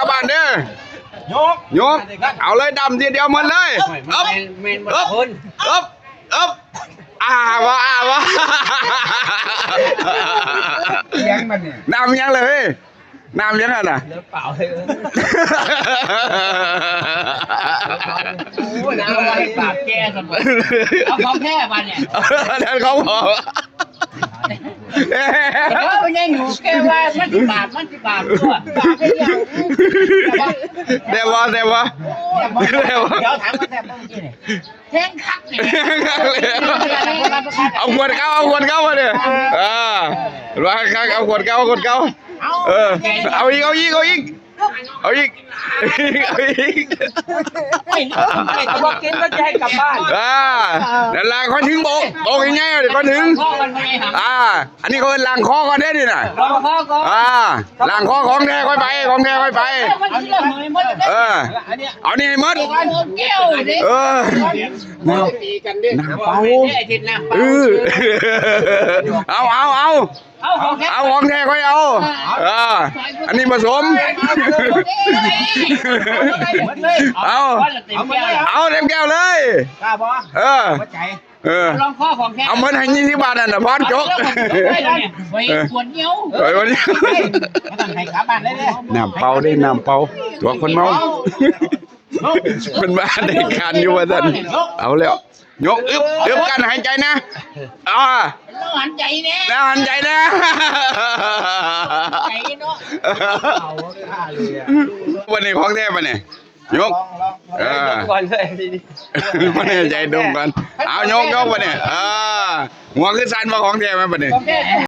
ลับบ้านเด้อยกเอาเลยดำทีเดียวมันเลยอึ๊บอึ๊บอึ๊บอึ๊บวะเลี้ยงมันเนี่ยน้ำยังเลยน้ำยังไงน่ะเปล่าเลยโอ้ยน้ำอะไรปากแก่สมบูรณ์เอาของแค่มันเนี่ยนั่นเขาบอกแล้วมันยังอยู่แค่ว่ามันสิบาทด้วยบาทได้ยังเดี๋ยวเดี๋ยวถามมาแทบเมื่อกี้เนี่ยแทงคักเนี่ยเอาขวดเก้ามาเนี่ยว่าคักเอาขวดเก้าเอาอีกไม่ต้องกินก็จะให้กลับบ้านนั่นล่ะคนถึงบอกยังไงเดี๋ยวคนถึงอันนี้เขาล้างคอก่อนได้ดิน่ะล้างคอของแท้ค่อยไปเอานี่ให้หมดน้ำเปล่าเอาของแท้ค่อยเอาอันนี้ผสมเอาเต็มแก้วเลยกล้าบ่ลองข้อของแท้เอาเหมือนให้20 บาทน่ะพอดจกไว้ขวดเดียววันนี้ไม่ต้องให้กลับบ้านเลยน้ำเปล่าได้น้ำเปล่าตัวคนเมาเป็นบ้าได้การอยู่ว่าท่านเอาแล้วยกอึบกันหายใจนะแล้วหันใจนะใจเนาะวันนี้ของแท้ปะเนี่ยยกก่อนเลยไม่ใจดมกันเอายกปะเนี่ยหัวขึ้นสันมาของแท้ไหมปะเนี่ย